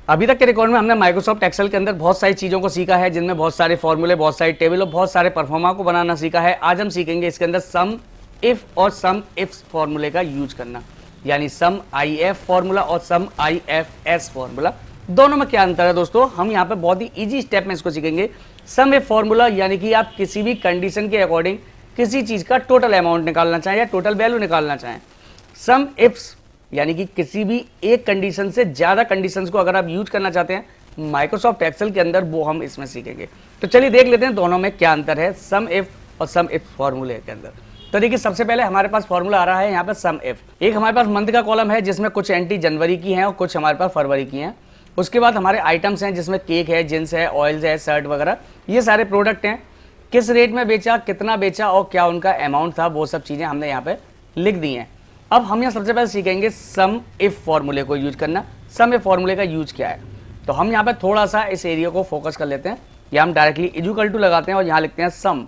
अभी तक के रिकॉर्ड में हमने माइक्रोसॉफ्ट एक्सेल के अंदर बहुत सारी चीज़ों को सीखा है, जिनमें बहुत सारे फॉर्मूले, बहुत सारे टेबल और बहुत सारे परफॉर्मा को बनाना सीखा है। आज हम सीखेंगे इसके अंदर सम इफ और सम इफ फॉर्मूले का यूज करना, यानी सम आई एफ फॉर्मूला और सम आई एफ एस फॉर्मूला, दोनों में क्या अंतर है दोस्तों, हम यहाँ पे बहुत ही इजी स्टेप में इसको सीखेंगे। सम इफ फॉर्मूला यानी कि आप किसी भी कंडीशन के अकॉर्डिंग किसी चीज़ का टोटल अमाउंट निकालना चाहें या टोटल वैल्यू निकालना चाहें। सम इफ्स यानी कि किसी भी एक कंडीशन से ज़्यादा कंडीशंस को अगर आप यूज करना चाहते हैं माइक्रोसॉफ्ट एक्सेल के अंदर, वो हम इसमें सीखेंगे। तो चलिए देख लेते हैं दोनों में क्या अंतर है सम इफ और सम इफ फॉर्मूले के अंदर। तो देखिए सबसे पहले हमारे पास फॉर्मूला आ रहा है यहाँ पर सम इफ। एक हमारे पास मंथ का कॉलम है जिसमें कुछ एंट्री जनवरी की हैं और कुछ हमारे पास फरवरी की हैं। उसके बाद हमारे आइटम्स हैं जिसमें केक है, जींस है, ऑयल्स है, शर्ट वगैरह, ये सारे प्रोडक्ट हैं। किस रेट में बेचा, कितना बेचा और क्या उनका अमाउंट था, वो सब चीज़ें हमने यहाँ पे लिख दी हैं। अब हम यहाँ सबसे पहले सीखेंगे सम इफ फॉर्मूले को यूज करना। सम इफ फॉर्मूले का यूज क्या है, तो हम यहाँ पे थोड़ा सा इस एरिया को फोकस कर लेते हैं, या हम डायरेक्टली इक्वल टू लगाते हैं और यहाँ लिखते हैं सम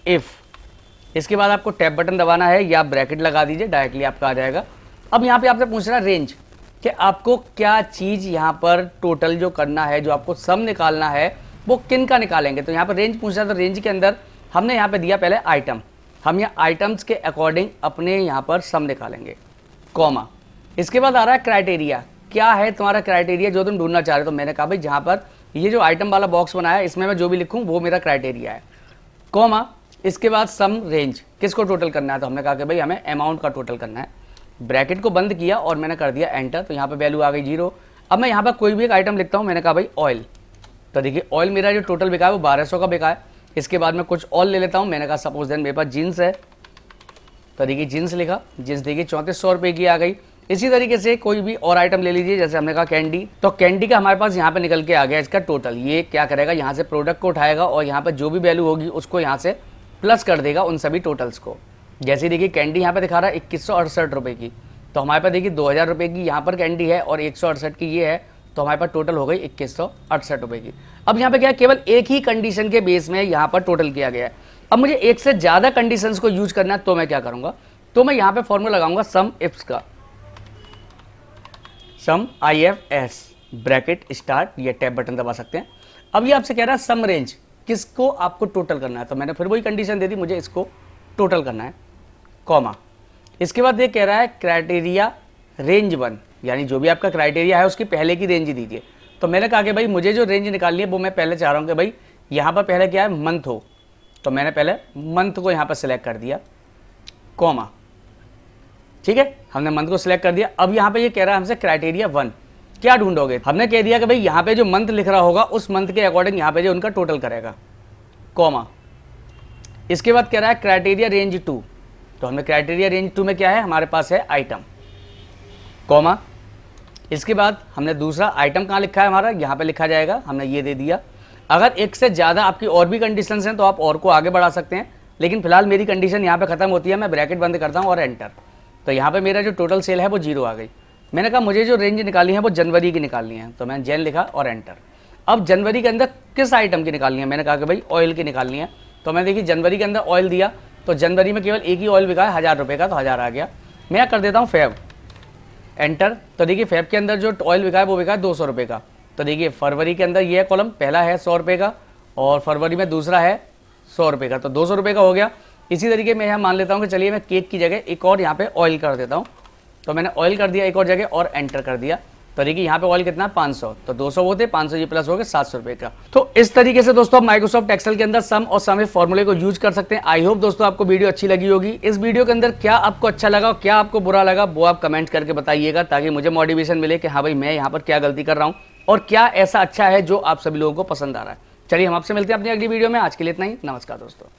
इफ। इसके बाद आपको टैब बटन दबाना है या ब्रैकेट लगा दीजिए, डायरेक्टली आपका आ जाएगा। अब यहाँ पे आपसे पूछ रहा है रेंज, कि आपको क्या चीज़ यहाँ पर टोटल जो करना है, जो आपको सम निकालना है, वो किन का निकालेंगे। तो यहाँ पर रेंज पूछ रहा है, तो रेंज के अंदर हमने यहाँ पे दिया पहले आइटम, हम यहाँ आइटम्स के अकॉर्डिंग अपने यहाँ पर सम निकालेंगे, कॉमा। इसके बाद आ रहा है क्राइटेरिया, क्या है तुम्हारा क्राइटेरिया जो तुम ढूंढना चाह रहे हो। तो मैंने कहा भाई जहाँ पर ये जो आइटम वाला बॉक्स बनाया है इसमें मैं जो भी लिखूँ वो मेरा क्राइटेरिया है, कॉमा। इसके बाद सम रेंज, किसको टोटल करना है, तो हमने कहा कि भाई हमें अमाउंट का टोटल करना है। ब्रैकेट को बंद किया और मैंने कर दिया एंटर, तो यहाँ पर वैल्यू आ गई 0। अब मैं यहाँ पर कोई भी एक आइटम लिखता हूँ, मैंने कहा भाई ऑयल, तो देखिए ऑयल मेरा जो टोटल बिका है वो 1200 का बिका है। इसके बाद मैं कुछ और ले लेता हूँ, मैंने कहा सपोज देन मेरे पास जीन्स है, तो देखिए जीन्स लिखा, जीन्स देखिए 3400 रुपये की आ गई। इसी तरीके से कोई भी और आइटम ले लीजिए, जैसे हमने कहा कैंडी, तो कैंडी का हमारे पास यहाँ पे निकल के आ गया इसका टोटल। ये क्या करेगा, यहाँ से प्रोडक्ट को उठाएगा और यहाँ पर जो भी वैल्यू होगी उसको यहाँ से प्लस कर देगा उन सभी टोटल्स को। जैसे देखिए कैंडी यहाँ पे दिखा रहा है 2168 रुपये की, तो हमारे पास देखिए 2000 रुपये की यहाँ पर कैंडी है और 168 की ये है, तो हमारे पास टोटल हो गई 2168 रुपये की। अब यहाँ पे क्या है, केवल एक ही कंडीशन के बेस में यहाँ पर टोटल किया गया है। अब मुझे एक से ज़्यादा कंडीशंस को यूज करना है, तो मैं क्या करूँगा, तो मैं यहाँ पे फॉर्मूला लगाऊंगा सम इफ्स का, sum I F S, bracket start, ये टैब बटन दबा सकते हैं। अब ये आपसे कह रहा है सम रेंज, किसको आपको टोटल करना है, तो मैंने फिर वही कंडीशन दे दी, मुझे इसको टोटल करना है, कॉमा। इसके बाद ये कह रहा है क्राइटेरिया रेंज 1, यानी जो भी आपका क्राइटेरिया है उसकी पहले की रेंज दीजिए। तो मैंने कहा कि भाई मुझे जो रेंज निकालनी है वो मैं पहले चाह रहा हूँ कि भाई यहाँ पर पहले क्या है मंथ हो, तो मैंने पहले मंथ को यहाँ पर सिलेक्ट कर दिया, कॉमा। ठीक है, हमने मंथ को सिलेक्ट कर दिया। अब यहाँ पे ये कह रहा है हमसे क्राइटेरिया 1, क्या ढूंढोगे, हमने कह दिया कि भाई यहाँ पे जो मंथ लिख रहा होगा उस मंथ के अकॉर्डिंग यहाँ पे जो उनका टोटल करेगा, कॉमा। इसके बाद कह रहा है क्राइटेरिया रेंज 2, तो हमने क्राइटेरिया रेंज 2 में क्या है, हमारे पास है आइटम, कॉमा। इसके बाद हमने दूसरा आइटम कहाँ लिखा है हमारा, यहाँ पे लिखा जाएगा, हमने ये दे दिया। अगर एक से ज़्यादा आपकी और भी कंडीशंस हैं तो आप और को आगे बढ़ा सकते हैं, लेकिन फिलहाल मेरी कंडीशन यहाँ पे खत्म होती है, मैं ब्रैकेट बंद करता हूँ और एंटर। तो यहाँ पे मेरा जो टोटल सेल है वो 0 आ गई। मैंने कहा मुझे जो रेंज निकालनी है वो जनवरी की निकालनी है, तो मैंने जैन लिखा और एंटर। अब जनवरी के अंदर किस आइटम की निकालनी है, मैंने कहा कि भाई ऑयल की निकालनी है, तो मैं देखिए जनवरी के अंदर ऑयल दिया, तो जनवरी में केवल एक ही ऑयल बिका है 1000 रुपये का, तो 1000 आ गया। मैं कर देता हूँ फेब, एंटर। तो देखिए फेब के अंदर जो ऑयल बिका है वो बिका है 200 रुपये का। तो देखिए फरवरी के अंदर ये कॉलम पहला है 100 रुपये का और फरवरी में दूसरा है 100 रुपये का, तो 200 रुपये का हो गया। इसी तरीके मैं यहाँ मान लेता हूँ कि चलिए मैं केक की जगह एक और यहाँ पे ऑयल कर देता हूँ, तो मैंने ऑयल कर दिया एक और जगह और एंटर कर दिया। तो देखिए यहाँ पे ऑयल कितना 500, तो 200 वो थे, 500 ये प्लस हो गए 700 रुपये का। तो इस तरीके से दोस्तों आप माइक्रोसॉफ्ट एक्सेल के अंदर सम और सम इफ फॉर्मूले को यूज कर सकते हैं। आई होप दोस्तों आपको वीडियो अच्छी लगी होगी। इस वीडियो के अंदर क्या आपको अच्छा लगा और क्या आपको बुरा लगा वो आप कमेंट करके बताइएगा, ताकि मुझे मोटिवेशन मिले कि हाँ भाई मैं यहाँ पर क्या गलती कर रहा हूँ और क्या ऐसा अच्छा है जो आप सभी लोगों को पसंद आ रहा है। चलिए हम आपसे मिलते हैं अपनी अगली वीडियो में। आज के लिए इतना ही, नमस्कार दोस्तों।